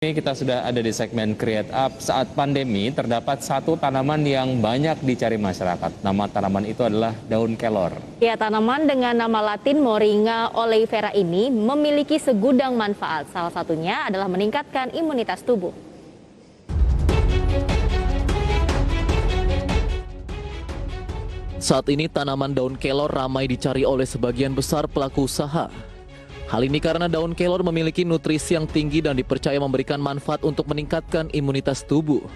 Ini kita sudah ada di segmen Create Up. Saat pandemi, terdapat satu tanaman yang banyak dicari masyarakat. Nama tanaman itu adalah daun kelor. Ya, tanaman dengan nama latin Moringa oleifera ini memiliki segudang manfaat. Salah satunya adalah meningkatkan imunitas tubuh. Saat ini tanaman daun kelor ramai dicari oleh sebagian besar pelaku usaha. Hal ini karena daun kelor memiliki nutrisi yang tinggi dan dipercaya memberikan manfaat untuk meningkatkan imunitas tubuh.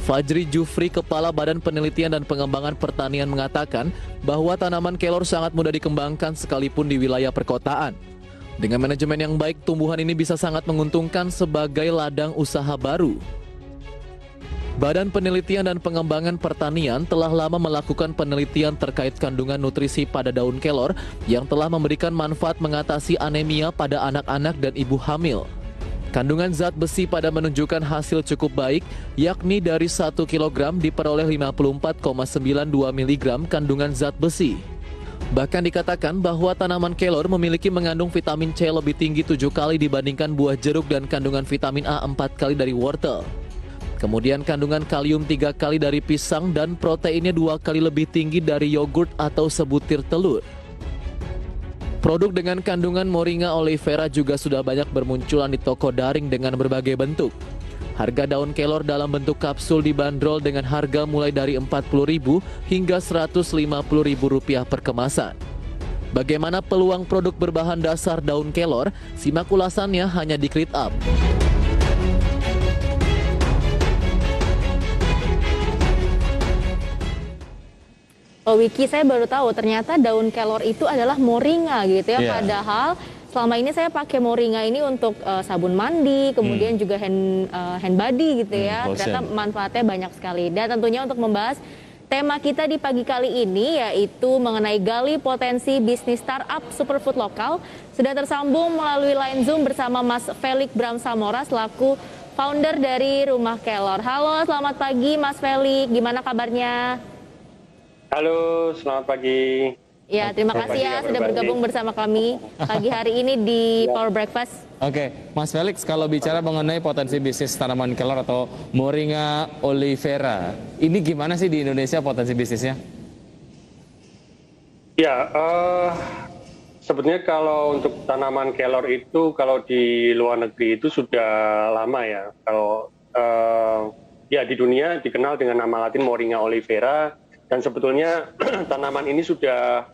Fajri Jufri, Kepala Badan Penelitian dan Pengembangan Pertanian mengatakan bahwa tanaman kelor sangat mudah dikembangkan sekalipun di wilayah perkotaan. Dengan manajemen yang baik, tumbuhan ini bisa sangat menguntungkan sebagai ladang usaha baru. Badan Penelitian dan Pengembangan Pertanian telah lama melakukan penelitian terkait kandungan nutrisi pada daun kelor yang telah memberikan manfaat mengatasi anemia pada anak-anak dan ibu hamil. Kandungan zat besi pada menunjukkan hasil cukup baik, yakni dari 1 kg diperoleh 54,92 mg kandungan zat besi. Bahkan dikatakan bahwa tanaman kelor memiliki mengandung vitamin C lebih tinggi 7 kali dibandingkan buah jeruk dan kandungan vitamin A 4 kali dari wortel. Kemudian kandungan kalium 3 kali dari pisang dan proteinnya 2 kali lebih tinggi dari yogurt atau sebutir telur. Produk dengan kandungan Moringa oleifera juga sudah banyak bermunculan di toko daring dengan berbagai bentuk. Harga daun kelor dalam bentuk kapsul dibanderol dengan harga mulai dari Rp40.000 hingga Rp150.000 per kemasan. Bagaimana peluang produk berbahan dasar daun kelor? Simak ulasannya hanya di Create Up. Oh, Wiki, saya baru tahu ternyata daun kelor itu adalah moringa gitu ya. Yeah. Padahal selama ini saya pakai moringa ini untuk sabun mandi, kemudian juga hand body gitu ya. Ternyata manfaatnya banyak sekali. Dan tentunya untuk membahas tema kita di pagi kali ini yaitu mengenai gali potensi bisnis startup superfood lokal, sudah tersambung melalui line Zoom bersama Mas Felix Bramsamora selaku founder dari Rumah Kelor. Halo, selamat pagi Mas Felix, gimana kabarnya? Halo, selamat pagi. Ya, terima kasih ya sudah bergabung bersama kami pagi hari ini di Power Breakfast. Oke, Mas Felix, kalau bicara mengenai potensi bisnis tanaman kelor atau Moringa oleifera, ini gimana sih di Indonesia potensi bisnisnya? Ya, sebetulnya kalau untuk tanaman kelor itu, kalau di luar negeri itu sudah lama ya. Kalau ya di dunia dikenal dengan nama latin Moringa oleifera. Dan sebetulnya tanaman ini sudah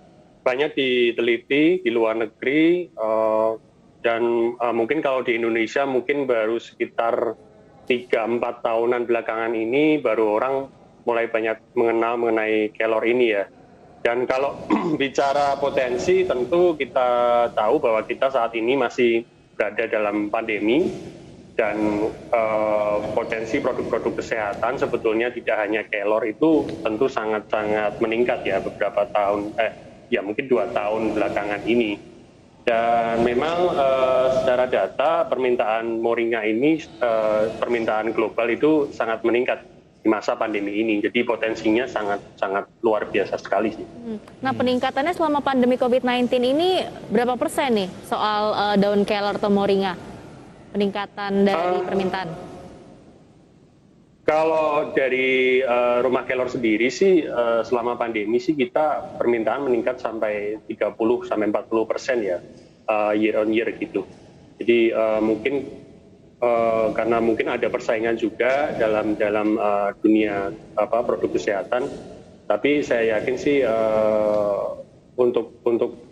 banyak diteliti di luar negeri dan mungkin kalau di Indonesia mungkin baru sekitar 3-4 tahunan belakangan ini baru orang mulai banyak mengenal mengenai kelor ini ya. Dan kalau bicara potensi tentu kita tahu bahwa kita saat ini masih berada dalam pandemi. Dan potensi produk-produk kesehatan sebetulnya tidak hanya kelor itu tentu sangat-sangat meningkat ya beberapa tahun, ya mungkin 2 tahun belakangan ini. Dan memang secara data permintaan moringa ini, permintaan global itu sangat meningkat di masa pandemi ini. Jadi potensinya sangat luar biasa sekali sih. Nah, peningkatannya selama pandemi COVID-19 ini berapa persen nih soal daun kelor atau moringa? Peningkatan dari permintaan? Kalau dari Rumah Kelor sendiri sih selama pandemi sih kita permintaan meningkat sampai 30-40% ya year on year gitu. Jadi mungkin karena mungkin ada persaingan juga dalam dunia produk kesehatan, tapi saya yakin sih untuk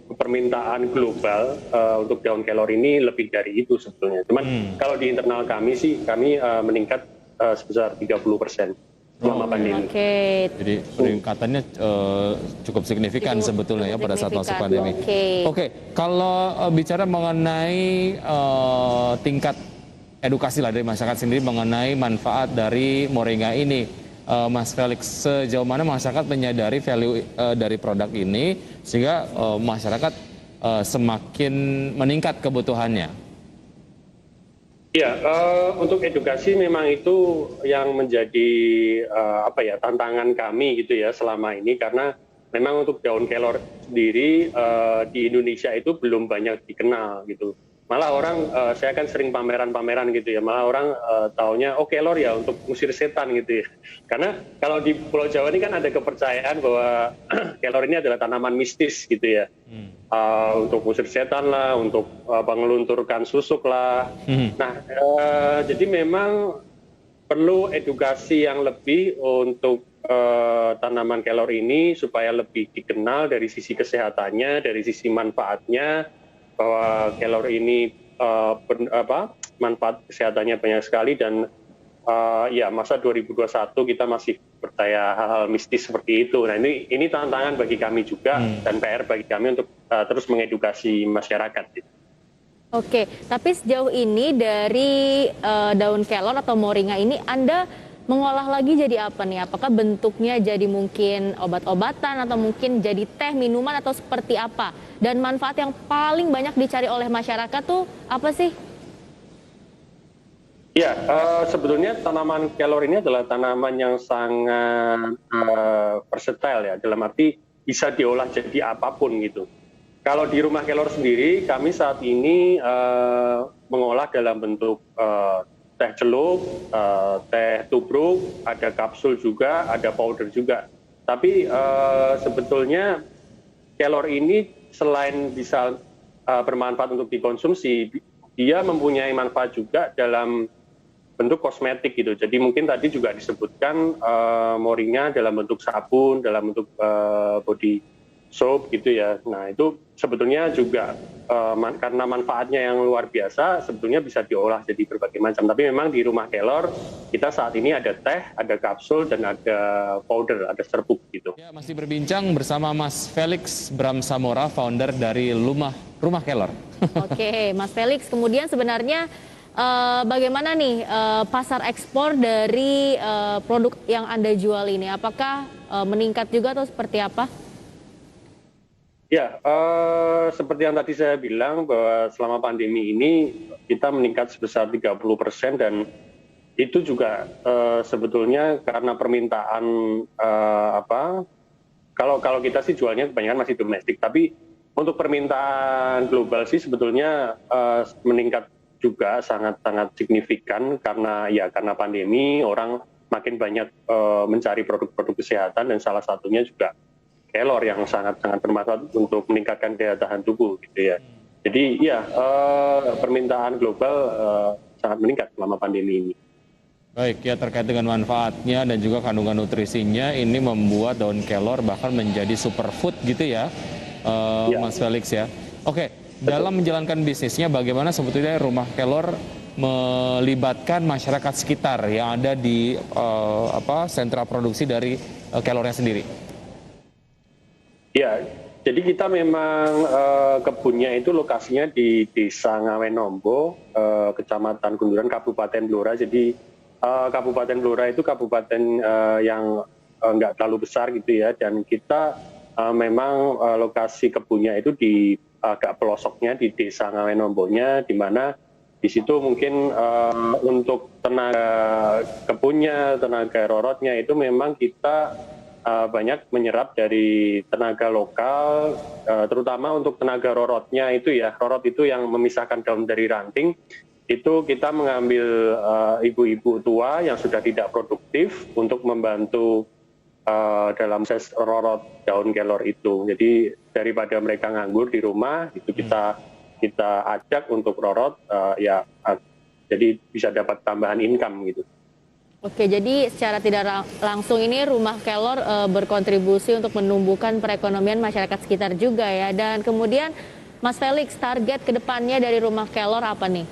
permintaan global untuk daun kelor ini lebih dari itu sebetulnya. Cuman kalau di internal kami sih kami meningkat sebesar 30% selama pandemi. Oke. Jadi peningkatannya cukup signifikan sebetulnya ya pada saat masuk pandemi. Oke, kalau bicara mengenai tingkat edukasi lah dari masyarakat sendiri mengenai manfaat dari moringa ini, Mas Felix, sejauh mana masyarakat menyadari value dari produk ini sehingga masyarakat semakin meningkat kebutuhannya? Ya, untuk edukasi memang itu yang menjadi tantangan kami gitu ya selama ini, karena memang untuk daun kelor sendiri di Indonesia itu belum banyak dikenal gitu. Malah orang, saya kan sering pameran-pameran gitu ya, malah orang taunya, oh kelor ya untuk ngusir setan gitu ya. Karena kalau di Pulau Jawa ini kan ada kepercayaan bahwa kelor ini adalah tanaman mistis gitu ya. Untuk ngusir setan lah, untuk mengelunturkan susuk lah. Nah, jadi memang perlu edukasi yang lebih untuk tanaman kelor ini supaya lebih dikenal dari sisi kesehatannya, dari sisi manfaatnya, bahwa kelor ini manfaat kesehatannya banyak sekali dan ya masa 2021 kita masih percaya hal-hal mistis seperti itu. Nah ini tantangan bagi kami juga dan PR bagi kami untuk terus mengedukasi masyarakat. Oke, tapi sejauh ini dari daun kelor atau moringa ini Anda mengolah lagi jadi apa nih? Apakah bentuknya jadi mungkin obat-obatan atau mungkin jadi teh, minuman atau seperti apa? Dan manfaat yang paling banyak dicari oleh masyarakat tuh apa sih? Ya, sebetulnya tanaman kelor ini adalah tanaman yang sangat versatile ya, dalam arti bisa diolah jadi apapun gitu. Kalau di rumah kelor sendiri, kami saat ini mengolah dalam bentuk teh celup, teh tubruk, ada kapsul juga, ada powder juga. Tapi sebetulnya kelor ini selain bisa bermanfaat untuk dikonsumsi, dia mempunyai manfaat juga dalam bentuk kosmetik gitu. Jadi mungkin tadi juga disebutkan moringa dalam bentuk sabun, dalam bentuk body soap gitu ya. Nah itu sebetulnya juga karena manfaatnya yang luar biasa, sebetulnya bisa diolah jadi berbagai macam. Tapi memang di rumah kelor kita saat ini ada teh, ada kapsul, dan ada powder, ada serbuk gitu. Ya, masih berbincang bersama Mas Felix Bramsamora, founder dari Rumah Kelor. Oke, Mas Felix, kemudian sebenarnya bagaimana nih pasar ekspor dari produk yang Anda jual ini? Apakah meningkat juga atau seperti apa? Ya, seperti yang tadi saya bilang bahwa selama pandemi ini kita meningkat sebesar 30% dan itu juga sebetulnya karena permintaan kalau kita sih jualnya kebanyakan masih domestik, tapi untuk permintaan global sih sebetulnya meningkat juga sangat-sangat signifikan karena pandemi orang makin banyak mencari produk-produk kesehatan dan salah satunya juga kelor yang sangat-sangat bermanfaat untuk meningkatkan daya tahan tubuh gitu ya. Jadi ya permintaan global sangat meningkat selama pandemi ini. Baik, ya terkait dengan manfaatnya dan juga kandungan nutrisinya, ini membuat daun kelor bahkan menjadi superfood gitu ya, Mas Felix ya. Oke, dalam menjalankan bisnisnya bagaimana sebetulnya Rumah Kelor melibatkan masyarakat sekitar yang ada di sentra produksi dari kelornya sendiri? Ya, jadi kita memang kebunnya itu lokasinya di Desa Ngawenombo, Kecamatan Gunduran, Kabupaten Blora. Jadi Kabupaten Blora itu kabupaten yang nggak terlalu besar gitu ya, dan kita memang lokasi kebunnya itu di agak pelosoknya di Desa Ngawenombonya, di mana di situ mungkin untuk tenaga kebunnya, tenaga rorotnya itu memang kita banyak menyerap dari tenaga lokal, terutama untuk tenaga rorotnya itu ya, rorot itu yang memisahkan daun dari ranting, itu kita mengambil ibu-ibu tua yang sudah tidak produktif untuk membantu dalam proses rorot daun kelor itu. Jadi daripada mereka nganggur di rumah, itu kita ajak untuk rorot, jadi bisa dapat tambahan income gitu. Oke, jadi secara tidak langsung ini Rumah Kelor berkontribusi untuk menumbuhkan perekonomian masyarakat sekitar juga ya. Dan kemudian Mas Felix, target kedepannya dari Rumah Kelor apa nih?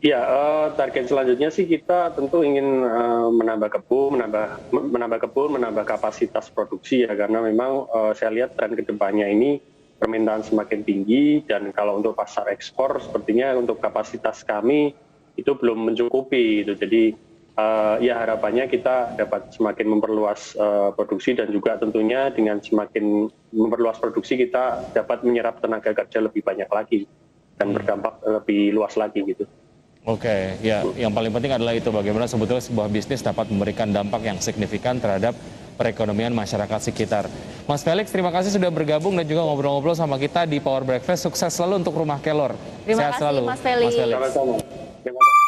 Ya, target selanjutnya sih kita tentu ingin menambah kebun, menambah kapasitas produksi ya, karena memang saya lihat tren kedepannya ini permintaan semakin tinggi, dan kalau untuk pasar ekspor sepertinya untuk kapasitas kami itu belum mencukupi itu. Jadi ya harapannya kita dapat semakin memperluas produksi, dan juga tentunya dengan semakin memperluas produksi kita dapat menyerap tenaga kerja lebih banyak lagi dan berdampak lebih luas lagi gitu. Oke, ya yang paling penting adalah itu bagaimana sebetulnya sebuah bisnis dapat memberikan dampak yang signifikan terhadap perekonomian masyarakat sekitar. Mas Felix, terima kasih sudah bergabung dan juga ngobrol-ngobrol sama kita di Power Breakfast. Sukses selalu untuk Rumah Kelor. Terima kasih, Sehat selalu, Mas Felix. Sama-sama. Terima kasih.